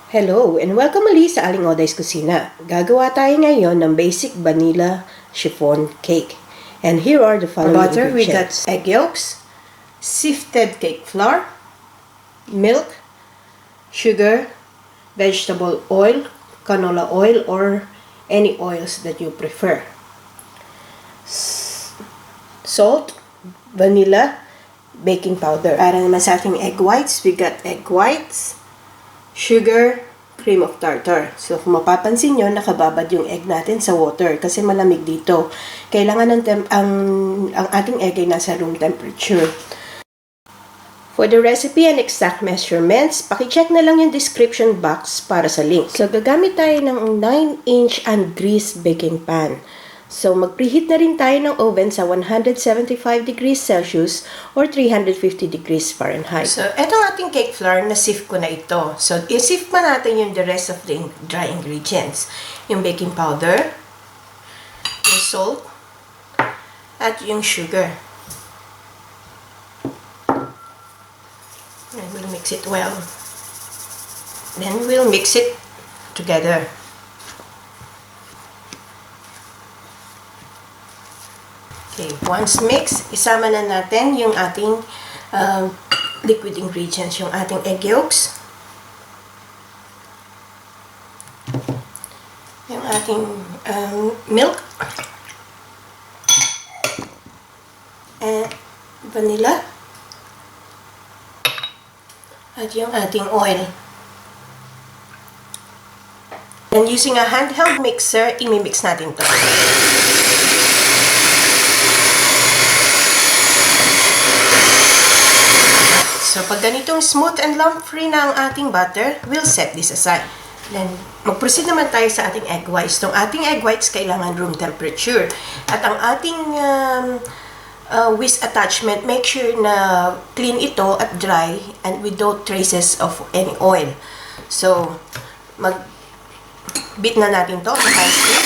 Hello and welcome muli sa Aling Oday's Kusina. Gagawa tayo ngayon ng basic vanilla chiffon cake. And here are the following Butter, we got ingredients. egg yolks, sifted cake flour, milk, sugar, vegetable oil, canola oil, or any oils that you prefer. Salt, vanilla, baking powder. Para naman sa ating egg whites, we got egg whites, sugar, cream of tartar. So, kung mapapansin nyo, nakababad yung egg natin sa water kasi malamig dito. Kailangan ang ating egg ay nasa room temperature. For the recipe and exact measurements, pakicheck na lang yung description box para sa link. So, gagamit tayo ng 9-inch ungreased baking pan. So, mag-preheat na rin tayo ng oven sa 175 degrees Celsius or 350 degrees Fahrenheit. So, etong ating cake flour, na-sift ko na ito. So, i-sift pa natin yung the rest of the dry ingredients. Yung baking powder, yung salt, at yung sugar. And we'll mix it well. Then, we'll mix it together. Okay, once mixed, isama na natin yung ating liquid ingredients, yung ating egg yolks, yung ating milk, and vanilla, at yung ating oil. And using a handheld mixer, imimix natin to. So, pag ganitong smooth and lump-free na ang ating butter, we'll set this aside. Then, mag-proceed naman tayo sa ating egg whites. Itong ating egg whites, kailangan room temperature. At ang ating whisk attachment, make sure na clean ito at dry and without traces of any oil. So, mag-beat na natin to sa high speed.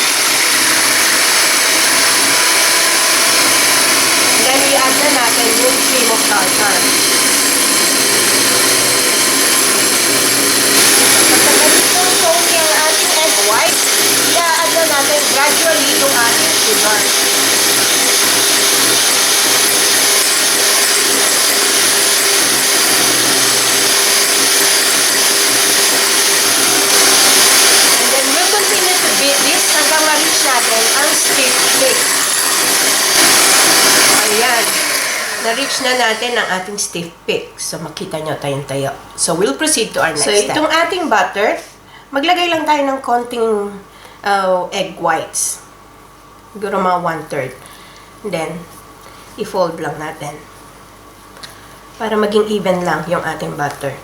Then, i-add na natin yung cream of tartar. I-add natin gradually yung ating sugar. And then we'll continue to beat this hanggang ma-reach natin ang stiff cake. Ayan. Na-reach na natin ang ating stiff cake. So, makita nyo tayong tayo. So, we'll proceed to our next step. So, itong ating butter, maglagay lang tayo ng konting egg whites. Siguro mga 1/3. Then, i-fold lang natin. Para maging even lang yung ating butter.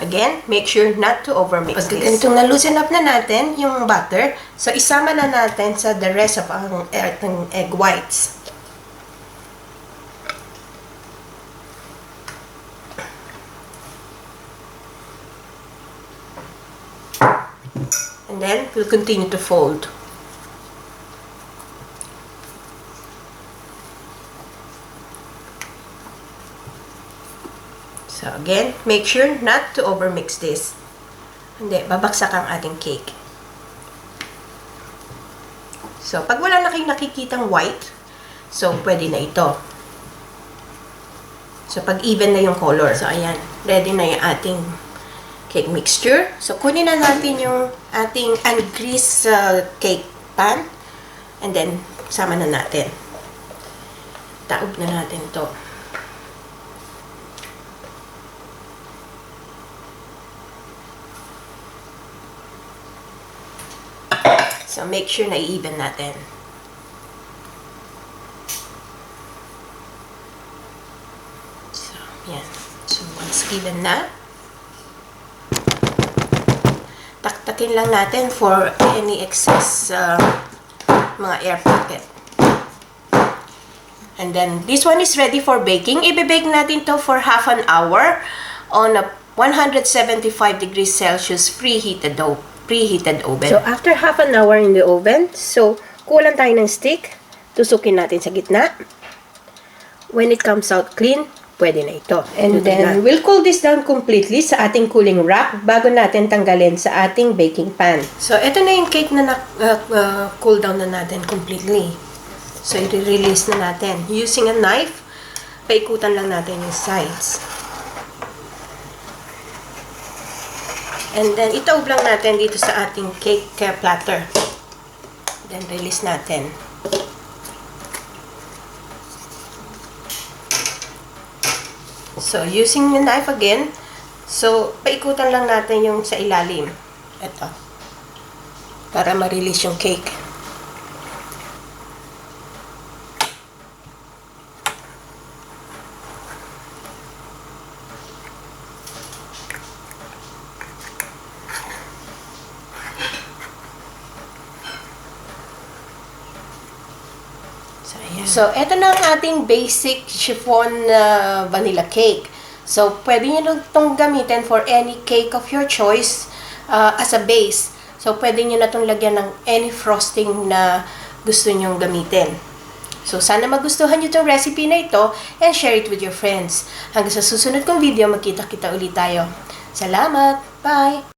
Again, make sure not to overmix this. Pag ganitong na-loosen up na natin yung butter, so isama na natin sa the rest of ang egg whites. And then, we'll continue to fold. So, again, make sure not to overmix this. Hindi, babaksak ang ating cake. So, pag wala na kayong nakikitang white, so, pwede na ito. So, pag even na yung color. So, ayan, ready na yung ating cake mixture. So, kunin na natin yung ating ungreased cake pan. And then, sama na natin. Taob na natin to. So, make sure na i-even natin. So, yan. So, once even na, taktakin lang natin for any excess mga air pocket. And then, this one is ready for baking. Ibe-bake natin to for half an hour on a 175 degrees Celsius preheated oven. So, after half an hour in the oven, so, kulang tayo ng stick. Tusukin natin sa gitna. When it comes out clean, pwede na ito. And Pwede then, na. we'll cool this down completely sa ating cooling rack bago natin tanggalin sa ating baking pan. So, ito na yung cake na cool down na natin completely. So, i-release na natin. Using a knife, paikutan lang natin yung sides. And then, itaob lang natin dito sa ating cake platter. Then, release natin. So, using the knife again, so, paikutan lang natin yung sa ilalim. Ito. Para ma-release yung cake. So, ito na ang ating basic chiffon vanilla cake. So, pwede nyo itong gamitin for any cake of your choice as a base. So, pwede nyo na itong lagyan ng any frosting na gusto nyong gamitin. So, sana magustuhan nyo itong recipe na ito and share it with your friends. Hanggang sa susunod kong video, magkita-kita ulit tayo. Salamat! Bye!